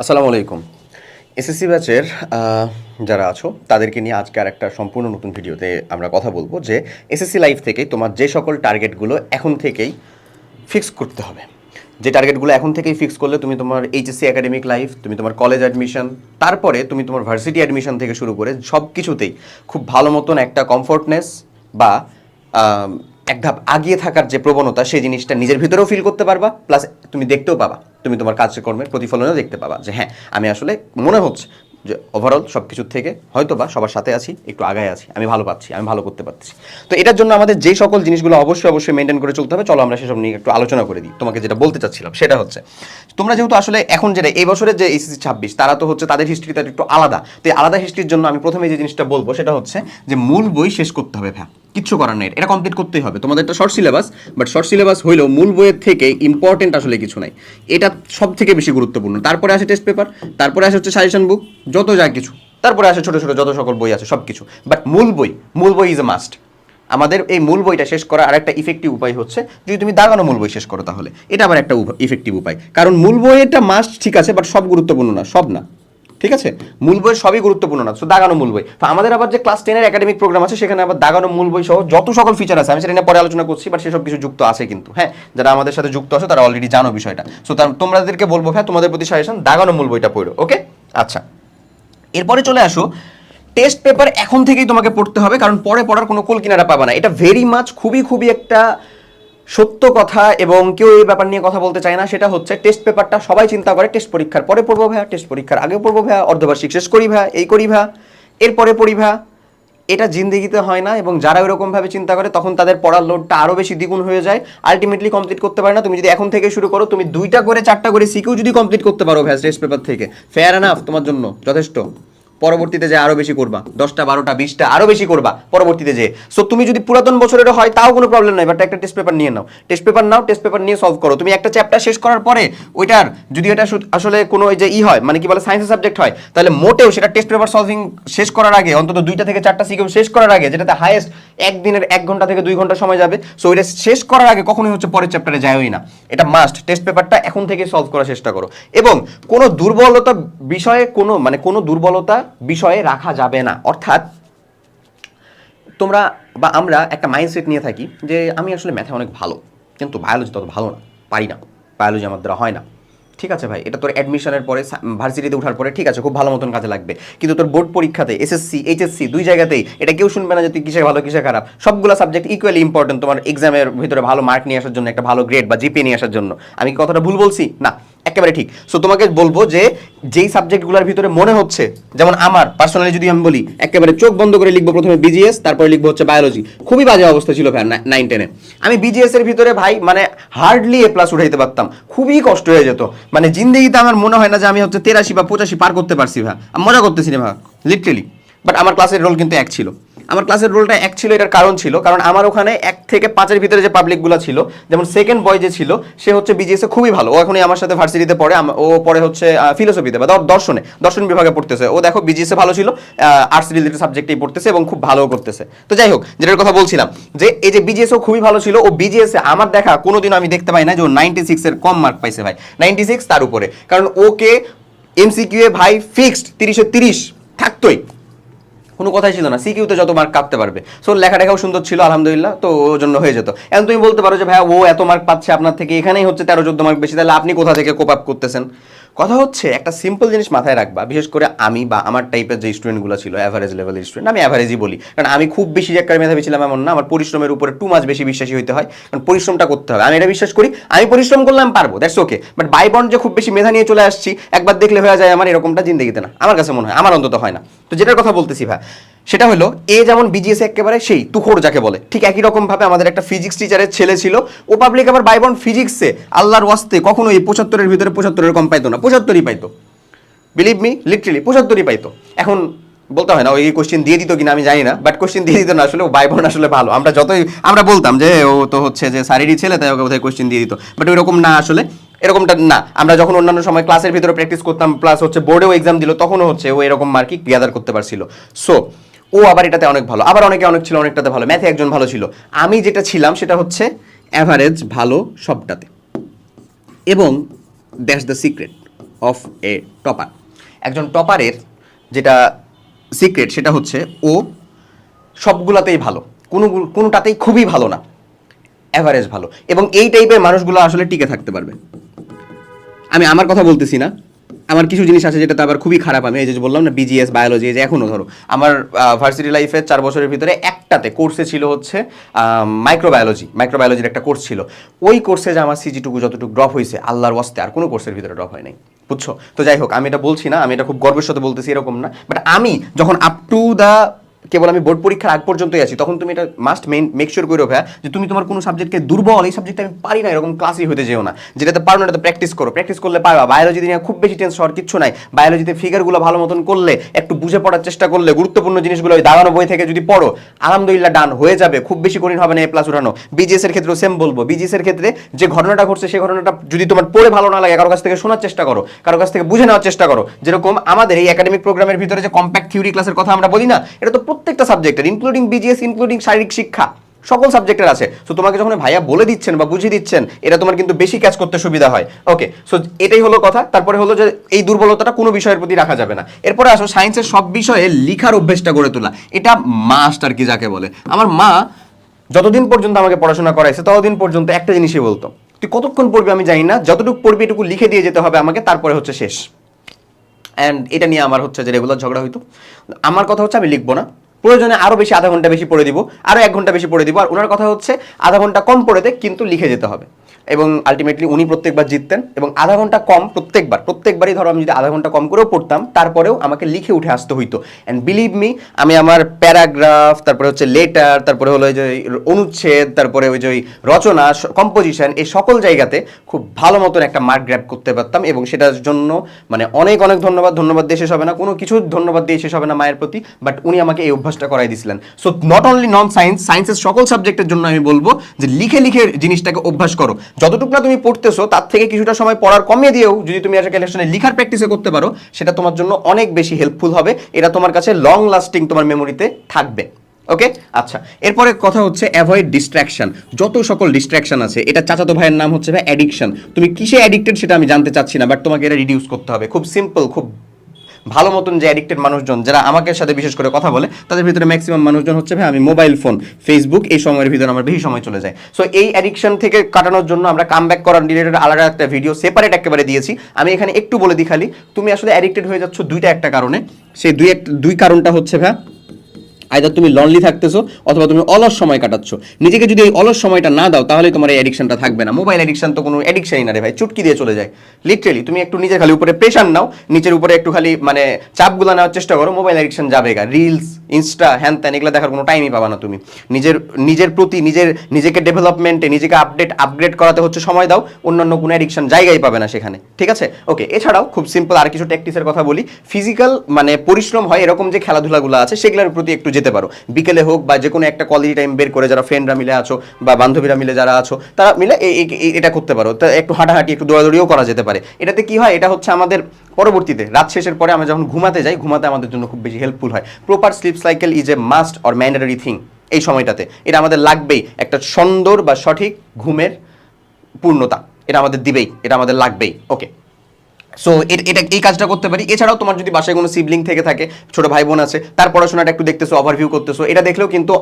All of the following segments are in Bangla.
আসসালামু আলাইকুম। এসএসসি ব্যাচের যারা আছো তাদেরকে নিয়ে আজকে আর একটা সম্পূর্ণ নতুন ভিডিওতে আমরা কথা বলবো যে এসএসসি লাইফ থেকে তোমার যে সকল টার্গেটগুলো এখন থেকেই ফিক্স করতে হবে। যে টার্গেটগুলো এখন থেকেই ফিক্স করলে তুমি তোমার এইচএসসি একাডেমিক লাইফ, তুমি তোমার কলেজ অ্যাডমিশন, তারপরে তুমি তোমার ভার্সিটি অ্যাডমিশন থেকে শুরু করে সব কিছুতেই খুব ভালো মতন একটা কমফোর্টনেস বা এক ধাপ আগিয়ে থাকার যে প্রবণতা সেই জিনিসটা নিজের ভিতরেও ফিল করতে পারবা, প্লাস তুমি দেখতেও পাবা, তুমি তোমার কাজকর্মের প্রতিফলনেও দেখতে পাবা যে হ্যাঁ আমি আসলে মনে হচ্ছে যে ওভারঅল সব কিছুর থেকে হয়তো বা সবার সাথে আছি, একটু আগায় আছি, আমি ভালো পাচ্ছি, আমি ভালো করতে পারছি। তো এটার জন্য আমাদের যে সকল জিনিসগুলো অবশ্যই মেনটেন করে চলতে হবে, চলো আমরা সেসব নিয়ে একটু আলোচনা করে দিই। তোমাকে যেটা বলতে চাচ্ছিলাম সেটা হচ্ছে, তোমরা যেহেতু আসলে এখন যেটা এই বছরের যে এইচএসসি 26 তারা তো হচ্ছে তাদের হিস্ট্রিটা একটু আলাদা, তো এই আলাদা হিস্ট্রির জন্য আমি প্রথমে যে জিনিসটা বলবো সেটা হচ্ছে যে মূল বই শেষ করতে হবে। হ্যাঁ, কিচ্ছু করার নেই, এটা কমপ্লিট করতেই হবে। তোমাদের একটা short syllabus, but short syllabus হইলেও মূল বইয়ের থেকে ইম্পর্টেন্ট আসলে কিছু নাই, এটা সব থেকে বেশি গুরুত্বপূর্ণ। তারপরে আসে টেস্ট পেপার, তারপরে আসে হচ্ছে সাজেশন বুক, যত যা কিছু, তারপরে আসে ছোটো ছোটো যত সকল বই আছে সব কিছু। বাট মূল বই ইজ এ মাস্ট। আমাদের এই মূল বইটা শেষ করার আরেকটা ইফেক্টিভ উপায় হচ্ছে যদি তুমি দাগানো মূল বই শেষ করো, তাহলে এটা আবার একটা ইফেক্টিভ উপায়। কারণ মূল বইটা মাস্ট ঠিক আছে, বাট সব গুরুত্বপূর্ণ না, সব না, ঠিক আছে? মূল বই সবই গুরুত্বপূর্ণ না, তো দাগানো মূল বই। তো আমাদের আবার যে ক্লাস 10-এর একাডেমিক প্রোগ্রাম আছে সেখানে আবার দাগানো মূল বই সহ যত সকল ফিচার আছে, আমি সেটা নিয়ে পরে আলোচনা করছি, বাট সেসব কিছু যুক্ত আছে কিন্তু। হ্যাঁ, যারা আমাদের সাথে যুক্ত আছে তারা অলরেডি জানো বিষয়টা। সো তোমাদেরকে বলবো, হ্যাঁ তোমাদের প্রতি সাজেশন, দাগানো মূল বইটা পড়ো। ওকে, আচ্ছা, এরপরে চলে আসো টেস্ট পেপার। এখন থেকেই তোমাকে পড়তে হবে, কারণ পরে পড়ার কোনো কুল কিনারা পাবা না। এটা ভেরি মাচ খুবই একটা সত্য কথা, এবং কেউ এই ব্যাপার নিয়ে কথা বলতে চায় না। সেটা হচ্ছে টেস্ট পেপারটা সবাই চিন্তা করে টেস্ট পরীক্ষার পরে পড়বো ভাইয়া, টেস্ট পরীক্ষার আগে পড়বো ভাইয়া, অর্ধবার্ষিক শেষ করি ভাইয়া, এই করি ভাইয়া, এরপরে পড়ি ভাইয়া। এটা জিন্দেগিতে হয় না, এবং যারা ওইরকমভাবে চিন্তা করে তখন তাদের পড়ার লোডটা আরও বেশি দ্বিগুণ হয়ে যায়, আলটিমেটলি কমপ্লিট করতে পারে না। তুমি যদি এখন থেকে শুরু করো, তুমি 2টা করে 4টা করে সিকিউ যদি কমপ্লিট করতে পারো ভাইয়া টেস্ট পেপার থেকে, ফেয়ার এনাফ, তোমার জন্য যথেষ্ট। পরবর্তীতে যে আরো বেশি করবা, 10টা 12টা 20টা আরো বেশি করবা পরবর্তীতে যে। সো তুমি যদি পুরাতন বছরের হয় তাও কোনো প্রবলেম নাই, বাট একটা টেস্ট পেপার নিয়ে নাও, টেস্ট পেপার নাও, টেস্ট পেপার নিয়ে সলভ করো। তুমি একটা চ্যাপ্টার শেষ করার পরে ওইটার যদি এটা আসলে কোনো ওই যে হয়, মানে কি বলে সায়েন্সের সাবজেক্ট হয়, তাহলে মোটেও সেটা টেস্ট পেপার সলভিং শেষ করার আগে অন্তত 2টা থেকে 4টা সিকিউ শেষ করার আগে, যেটাতে হাইয়েস্ট একদিনের 1 ঘন্টা থেকে 2 ঘন্টা সময় যাবে, সো এটা শেষ করার আগে কখনোই হচ্ছে পরের চ্যাপ্টারে যায়ই না। এটা মাস্ট, টেস্ট পেপারটা এখন থেকে সলভ করার চেষ্টা করো। এবং কোনো দুর্বলতা বিষয়ে কোনো দুর্বলতা বিষয়ে রাখা যাবে না। অর্থাৎ তোমরা বা আমরা একটা মাইন্ডসেট নিয়ে থাকি যে আমি আসলে ম্যাথে অনেক ভালো, কিন্তু বায়োলজি তত ভালো না, পারি না, বায়োলজি আমার দ্বারা হয় না। ঠিক আছে ভাই, এটা তোর অ্যাডমিশনের পরে ভার্সিটিতে ওঠার পরে ঠিক আছে, খুব ভালো মতন কাজে লাগবে, কিন্তু তোর বোর্ড পরীক্ষাতে এসএসসি এইচএসসি 2 জায়গাতেই এটা কেউ শুনবে না যে তুই কিসে ভালো কিসে খারাপ। সবগুলো সাবজেক্ট ইকুয়ালি ইম্পর্টেন্ট তোমার এক্সামের ভিতরে ভালো মার্ক নিয়ে আসার জন্য, একটা ভালো গ্রেড বা জিপিএ নিয়ে আসার জন্য। আমি কি কথাটা ভুল বলছি? না, একেবারে ঠিক। সো তোমাকে বলবো যে যেই সাবজেক্টগুলোর ভিতরে মনে হচ্ছে, যেমন আমার পার্সোনালি যদি আমি বলি, একেবারে চোখ বন্ধ করে লিখবো প্রথমে বিজিএস, তারপরে লিখবো হচ্ছে বায়োলজি। খুবই বাজে অবস্থা ছিল ভাই 9-10-এ। আমি বিজিএস এর ভিতরে ভাই মানে হার্ডলি A+ উঠাইতে পারতাম, খুবই কষ্ট হয়ে যেত। মানে জিন্দেগিতে আমার মনে হয় না যে আমি হচ্ছে 83 বা 85 পার করতে পারছি ভাই। আমি মজা করতেছি না ভাই, লিটারেলি। বাট আমার ক্লাসের রোল কিন্তু 1 ছিল। আমার ক্লাসের রোলটা 1 ছিল, এটার কারণ ছিল কারণ আমার ওখানে 1 থেকে 5-এর ভিতরে যে পাবলিকগুলো ছিল, যেমন সেকেন্ড বয় যে ছিল সে হচ্ছে বিজিএস এ খুবই ভালো, ও এখনই আমার সাথে ভার্সিটিতে পড়ে, ও পড়ে হচ্ছে ফিলোসফিতে বা দর্শন বিভাগে পড়তেছে। ও দেখো বিজিএস এ ভালো ছিল, আর্টস রিলেটেড সাবজেক্টেই পড়তেছে এবং খুব ভালো করতেছে। তো যাই হোক, যেটার কথা বলছিলাম যে এই যে বিজিএস ও খুবই ভালো ছিল, ও বিজিএস এ আমার দেখা কোনোদিনও আমি দেখতে পাই না যে ও 96 এর কম মার্ক পাইছে ভাই, 96 তার উপরে। কারণ ওকে এমসিকিউ এ ভাই ফিক্সড 30-এ 30 থাকতোই, কোনো কথাই ছিল না। সিকিউতে যত মার্ক কাটতে পারবে, সো লেখাটাও সুন্দর ছিল আলহামদুলিল্লাহ, তো ওর জন্য হয়ে যেত। এখন তুমি বলতে পারো যে ভাই ও এত মার্ক পাচ্ছে আপনার থেকে, এখানেই হচ্ছে 13-14 মার্ক বেশি, তাহলে আপনি কোথা থেকে কোপ আপ করতেছেন? কথা হচ্ছে একটা সিম্পল জিনিস মাথায় রাখবা, বিশেষ করে আমি বা আমার টাইপের যে স্টুডেন্টগুলো ছিল অ্যাভারেজ লেভেলের স্টুডেন্ট, আমি অ্যাভারেজই বলি, কারণ আমি খুব বেশি যে একটা মেধাবী ছিলাম এমন না। আমার পরিশ্রমের উপরে টু মাছ বেশি বিশ্বাসী হতে হয়, কারণ পরিশ্রমটা করতে হবে, আমি এটা বিশ্বাস করি। আমি পরিশ্রম করলাম পারবো, that's okay. But by bond যে খুব বেশি মেধা নিয়ে চলে আসছি একবার দেখলে হয়ে যায় আমার, এরকমটা জিন্দেগিতে না, আমার কাছে মনে হয়, আমার অন্তত হয় না। তো যেটার কথা বলতেছি ভাই সেটা হলো, এ যেমন বিজিএস একেবারে সেই তুখোড় যাকে বলে, ঠিক একই রকম ভাবে আমাদের একটা ফিজিক্স টিচারের ছেলে ছিল, ও পাবলিক আবার বাইবন ফিজিক্সে আল্লাহর ওয়াস্তে কখনো এই 75-এর ভিতরে 75-এর কম পাইতো না, 75ই পাইতো, বিলিভ মি, লিটারেলি 75ই পাইতো। এখন বলতে হয় না ওই কোশ্চেন দিয়ে দিত কিনা আমি জানি না, বাট কোশ্চেন দিয়ে দিত না, আসলে ও বাইবন আসলে ভালো। আমরা যতই আমরা বলতাম যে ও তো হচ্ছে যে স্যারেরই ছেলে তাই ওকে কোথায় কোশ্চেন দিয়ে দিত, বাট ওইরকম না, আসলে এরকমটা না। আমরা যখন অন্যান্য সময় ক্লাসের ভিতরে প্র্যাকটিস করতাম, প্লাস হচ্ছে বোর্ডেও এক্সাম দিল, তখনও হচ্ছে ও এরকম মার্কই গ্যাদার করতে পারছিল। সো ও আবার এটাতে অনেক ভালো, আবার অনেকে অনেক ছিল অনেকটাতে ভালো, ম্যাথে একজন ভালো ছিল। আমি যেটা ছিলাম সেটা হচ্ছে অ্যাভারেজ ভালো সবটাতে, এবং that's the secret. Of A topper. একজন টপারের যেটা সিক্রেট সেটা হচ্ছে ও সবগুলাতেই ভালো, কোনোটাতেই খুবই ভালো না, অ্যাভারেজ ভালো। এবং এই টাইপের মানুষগুলো আসলে টিকে থাকতে পারবে। আমি আমার কথা বলতেছি না, আমার কিছু জিনিস আছে যেটাতে আবার খুবই খারাপ। আমি এই যে বললাম না বিজিএস বায়োলজি, যে এখনও ধরো আমার ভার্সিটি লাইফে 4 বছরের ভিতরে একটাতে কোর্সে ছিল হচ্ছে মাইক্রোবায়োলজির একটা কোর্স ছিল। ওই কোর্সে যে আমার সিজিটুকু যতটুকু ড্রপ হয়েছে আল্লাহর ওয়াস্তে আর কোনো কোর্সের ভিতরে ড্রপ হয় নাই, বুঝছো? তো যাই হোক, আমি এটা বলছি না, আমি এটা খুব গর্বের সাথে বলতেছি এরকম না, বাট আমি যখন আপ টু দ্য কেবল আমি বোর্ড পরীক্ষার আগ পর্যন্তই আছি, তখন তুমি এটা মাস্ট মেক শিওর করে ভাইয়া যে তুমি তোমার কোনো সাবজেক্টকে দুর্বল, এই সাবজেক্টে আমি পারি না এরকম ক্লাসই হতে যেও না। যেটাতে পারো না এটাতে প্র্যাকটিস করো, প্র্যাকটিস করলে পারবা। বায়োলজি নিয়ে খুব বেশি টেন্স হওয়ার কিচ্ছু নাই। বায়োলজিতে ফিগারগুলো ভালো মতন করলে, একটু বুঝে পড়ার চেষ্টা করলে, গুরুত্বপূর্ণ জিনিসগুলো ওই দাগানো বই থেকে যদি পড়ো, আলহামদুলিল্লাহ ডান হয়ে যাবে। খুব বেশি কঠিন হবে না এ প্লাস উঠানো। বিজিএস এর ক্ষেত্রেও সেম বলবো, বিজিএস এর ক্ষেত্রে যে ঘটনাটা ঘটছে সেই ঘটনাটা যদি তোমার পড়ে ভালো না লাগে, কারো কাছ থেকে শোনার চেষ্টা করো, কারো কাছ থেকে বুঝে নেওয়ার চেষ্টা করো। যেরকম আমাদের এই একাডেমিক প্রোগ্রামের ভিতরে যে কম্প্যাক্ট থিওরি ক্লাসের কথা আমরা বলি না, এটা তো প্রত্যেকটা সাবজেক্টের, ইনক্লুডিং বিজিএস, ইনক্লুডিং শারীরিক শিক্ষা, সকল সাবজেক্টের আছে। সো তোমাকে যখন ভাইয়া বলে দিচ্ছেন বা বুঝিয়ে দিচ্ছেন, এটা তোমার কিন্তু বেশি ক্যাচ করতে সুবিধা হয়। ওকে, সো এটাই হলো কথা। তারপরে হলো যে এই দুর্বলতাটা কোনো বিষয়ের প্রতি রাখা যাবে না। এরপরে আসো সায়েন্সের সব বিষয়ে লিখার অভ্যেসটা গড়ে তোলা, এটা মাস্ট আর কি যাকে বলে। আমার মা যতদিন পর্যন্ত আমাকে পড়াশোনা করাইছে ততদিন পর্যন্ত একটা জিনিসই বলতো, তুই কতক্ষণ পড়বি আমি জানি না, যতটুকু পড়বি এটুকু লিখে দিয়ে যেতে হবে আমাকে, তারপরে হচ্ছে শেষ। অ্যান্ড এটা নিয়ে আমার হচ্ছে যে রেগুলার ঝগড়া হইতো। আমার কথা হচ্ছে আমি লিখবো না, প্রয়োজনে আরও বেশি আধা ঘন্টা বেশি পড়ে দিব, আরও 1 ঘন্টা বেশি পড়ে দিব। আর ওনার কথা হচ্ছে আধা ঘন্টা কম পড়ে দে, কিন্তু লিখে যেতে হবে। এবং আলটিমেটলি উনি প্রত্যেকবার জিততেন। এবং আধা ঘন্টা কম প্রত্যেকবারই ধরো আমি যদি আধা ঘন্টা কম করেও পড়তাম, তারপরেও আমাকে লিখে উঠে আসতে হইতো। অ্যান্ড বিলিভ মি, আমি আমার প্যারাগ্রাফ, তারপরে হচ্ছে লেটার, তারপরে হলো ওই যে অনুচ্ছেদ, তারপরে ওই যে রচনা, কম্পোজিশন, এই সকল জায়গাতে খুব ভালো মতন একটা মার্ক গ্র্যাব করতে পারতাম। এবং সেটার জন্য মানে অনেক অনেক ধন্যবাদ দিয়ে শেষ হবে না, কোনো কিছু ধন্যবাদ দিয়ে শেষ হবে না মায়ের প্রতি। বাট উনি আমাকে এই অভ্যাসটা করাই দিয়েছিলেন। So not only non science, সায়েন্সের সকল সাবজেক্টের জন্য আমি বলবো যে লিখে লিখে জিনিসটাকে অভ্যাস করো। যতটুকু না তুমি পড়তেছো তার থেকে কিছুটা সময় পড়ার কমিয়ে দিয়েও যদি তুমি আজকে ইলেকশনে লিখার প্র্যাকটিসে করতে পারো, সেটা তোমার জন্য অনেক বেশি হেল্পফুল হবে। এটা তোমার কাছে লং লাস্টিং তোমার মেমোরিতে থাকবে। ওকে, আচ্ছা, এরপরে কথা হচ্ছে অ্যাভয়েড ডিস্ট্রাকশন। যত সকল ডিস্ট্রাকশন আছে, এটা চাচাতো ভাইয়ের নাম হচ্ছে ভাই অ্যাডিকশন। তুমি কিসে অ্যাডিক্টেড সেটা আমি জানতে চাচ্ছি না, বাট তোমাকে এটা রিডিউস করতে হবে। খুব সিম্পল, খুব ভালো মতন যে অ্যাডিক্টেড মানুষজন যারা আমাকে সাথে বিশেষ করে কথা বলে, তাদের ভিতরে ম্যাক্সিমাম মানুষজন হচ্ছে ভাই আমি মোবাইল ফোন, ফেসবুক, এই সময়ের ভিতরে আমার বেশি সময় চলে যায়। সো এই অ্যাডিকশন থেকে কাটানোর জন্য আমরা কাম ব্যাক করার রিলেটেড আলাদা একটা ভিডিও সেপারেট একেবারে দিয়েছি। আমি এখানে একটু বলে দিই খালি, তুমি আসলে অ্যাডিক্টেড হয়ে যাচ্ছ একটা কারণে। সেই দুই কারণটা হচ্ছে ভাই, আইদার তুমি লনলি থাকতেছো অথবা তুমি অলস সময় কাটাচ্ছ। নিজেকে যদি এই অলস সময়টা না দাও, তাহলে তোমার এই অ্যাডিকশনটা থাকবে না। মোবাইল অ্যাডিকশন তো কোনো অ্যাডিকশনই না রে ভাই, চুটকি দিয়ে চলে যায় লিটারেলি। তুমি একটু নিজের খালি উপরে প্রেশার নাও, নিচের উপরে একটু খালি মানে চাপগুলো নেওয়ার চেষ্টা করো, মোবাইল অ্যাডিকশন যাবে গা। রিলস, ইনস্টা, হ্যান ত্যান এগুলো দেখার কোনো টাইমই পাবা না তুমি। নিজের প্রতি নিজেকে ডেভেলপমেন্টে, নিজেকে আপগ্রেড করাতে হচ্ছে সময় দাও, অন্যান্য কোনো অ্যাডিকশন জায়গায় পাবে না সেখানে, ঠিক আছে? ওকে, এছাড়াও খুব সিম্পল আর কিছু ট্যাকটিক্সের কথা বলি। ফিজিক্যাল মানে পরিশ্রম হয় এরকম যে খেলাধুলাগুলো আছে, সেগুলোর প্রতি একটু যেতে পারো। বিকেলে হোক বা যে কোনো একটা কোয়ালিটি টাইম বের করে, যারা ফ্রেন্ডরা মিলে আছো বা বান্ধবীরা মিলে যারা আছো, তারা মিলে এটা করতে পারো। তা একটু হাঁটাহাঁটি, একটু দৌড়াদৌড়িও করা যেতে পারে। এটাতে কি হয়, এটা হচ্ছে আমাদের পরবর্তীতে রাত শেষের পরে আমরা যখন ঘুমাতে যাই, ঘুমাতে আমাদের জন্য খুব বেশি হেল্পফুল হয়। Proper sleep cycle is a must or mandatory thing. এই সময়টাতে এটা আমাদের লাগবেই, একটা সুন্দর বা সঠিক ঘুমের পূর্ণতা এটা আমাদের দিবেই, এটা আমাদের লাগবেই। ওকে, সো এটা এই কাজটা করতে পারি। এছাড়াও তোমার যদি বাসায় কোনো সিবলিং থেকে থাকে, ছোট ভাই বোন আছে, তার পড়াশোনাটা একটু দেখতেছো, ওভারভিউ করতেছো, এটা দেখলেও কিন্তু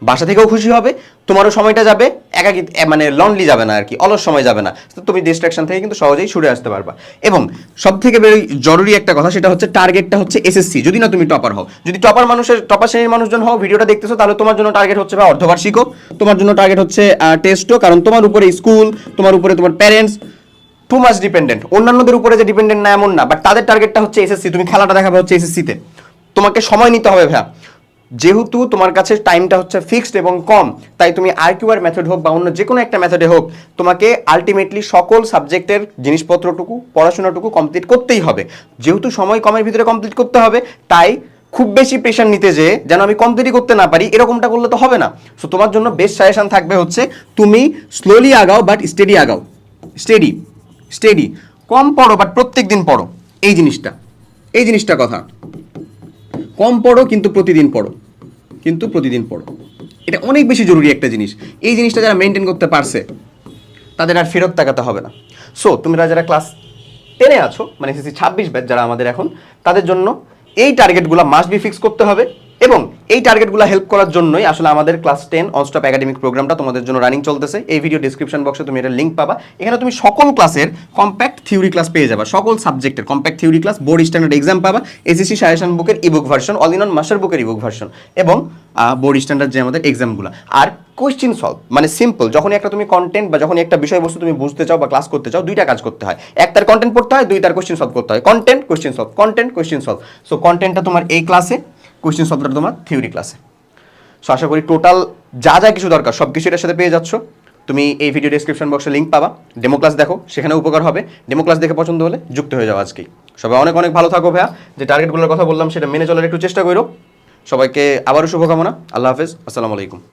বাসা থেকেও খুশি হবে, তোমারও সময়টা যাবে, একাকি মানে লনলি যাবে না আর কি, অলস সময় যাবে না। তো তুমি ডিস্ট্রাকশন থেকে কিন্তু সহজেই সরে আসতে পারবা। এবং সব থেকে জরুরি একটা কথা, সেটা হচ্ছে টার্গেটটা হচ্ছে এসএসসি। যদি না তুমি টপার হও, যদি টপার শ্রেণীর মানুষজন হও, ভিডিওটা দেখতেছো, তাহলে তোমার জন্য টার্গেট হচ্ছে বা অর্ধবার্ষিকও, তোমার জন্য টার্গেট হচ্ছে টেস্টও। কারণ তোমার উপরে স্কুল, তোমার উপরে তোমার প্যারেন্টস টু মাচ ডিপেন্ডেন্ট। অন্যান্যদের উপরে যে ডিপেন্ডেন্ট না এমন না, বাট তাদের টার্গেটটা হচ্ছে এসএসসি। তুমি খেলাটা দেখাবে হচ্ছে এসএসসিতে, তোমাকে সময় নিতে হবে ভাইয়া। যেহেতু তোমার কাছে টাইমটা হচ্ছে ফিক্সড এবং কম, তাই তুমি আরকিউআর মেথড হোক বা অন্য যে কোনো একটা মেথডে হোক, তোমাকে আলটিমেটলি সকল সাবজেক্টের জিনিসপত্রটুকু, পড়াশোনাটুকু কমপ্লিট করতেই হবে। যেহেতু সময় কমের ভিতরে কমপ্লিট করতে হবে, তাই খুব বেশি প্রেশার নিতে যে যেন আমি কমপ্লিটই করতে না পারি, এরকমটা করলে তো হবে না। সো তোমার জন্য বেস্ট সাজেশন থাকবে হচ্ছে তুমি স্লোলি আগাও বাট স্টেডি আগাও। স্টেডি কম পড়ো বাট প্রত্যেক দিন পড়ো। এই জিনিসটা কথা, কম পড়ো কিন্তু প্রতিদিন পড়ো। এটা অনেক বেশি জরুরি একটা জিনিস। এই জিনিসটা যারা মেনটেন করতে পারছে, তাদের আর ফেরত তাকাতে হবে না। সো তোমরা যারা ক্লাস 10-এ আছো, মানে এসএসসি 26 ব্যাচ যারা আমাদের এখন, তাদের জন্য এই টার্গেটগুলো মাস্ট বি ফিক্স করতে হবে। এবং এই টার্গেটগুলো হেল্প করার জন্যই আসলে আমাদের ক্লাস 10 অনস্টপ একাডেমিক প্রোগ্রামটা তোমাদের জন্য রানিং চলতেছে। এই ভিডিও ডিসক্রিপশন বক্সে তুমি এটা লিঙ্ক পাবা। এখানে তুমি সকল ক্লাসের কম্প্যাক্ট থিওরি ক্লাস পেয়ে যাবা, সকল সাবজেক্টের compact theory class, board standard exam পাবা, এসএসসি সাজেশন বুকের ebook version, all in on master বুকের ইবুক ভার্সন, এবং বোর্ড স্ট্যান্ডার্ড যে আমাদের এক্সামগুলো, আর কোয়েশ্চেন সলভ, মানে সিম্পল। যখনই একটা তুমি কন্টেন্ট বা যখনই একটা বিষয়বস্তু তুমি বুঝতে চাও বা ক্লাস করতে চাও, দুইটা কাজ করতে হয়, এক তার কন্টেন্ট পড়তে হয়, দুই তার কোয়েশ্চেন সলভ করতে হয়। Content question solve, content question solve. So কন্টেন্টটা তোমার এই ক্লাসে, কোয়েশ্চেন সলভটা তোমার থিওরি ক্লাসে। সো আশা করি টোটাল যা যা কিছু দরকার সব কিছু এটার সাথে পেয়ে যাচ্ছ। তুমি এই ভিডিও ডিসক্রিপশন বক্সে লিঙ্ক পাবা, ডেমো ক্লাস দেখো, সেখানে উপকার হবে। ডেমো ক্লাস দেখে পছন্দ হলে যুক্ত হয়ে যাও আজকেই। সবাই অনেক অনেক ভালো থাকো ভাইয়া, যে টার্গেটগুলোর কথা বললাম সেটা মেনে চলার একটু চেষ্টা করো। সবাইকে আবারও শুভকামনা। আল্লাহ হাফেজ, আসসালামু আলাইকুম।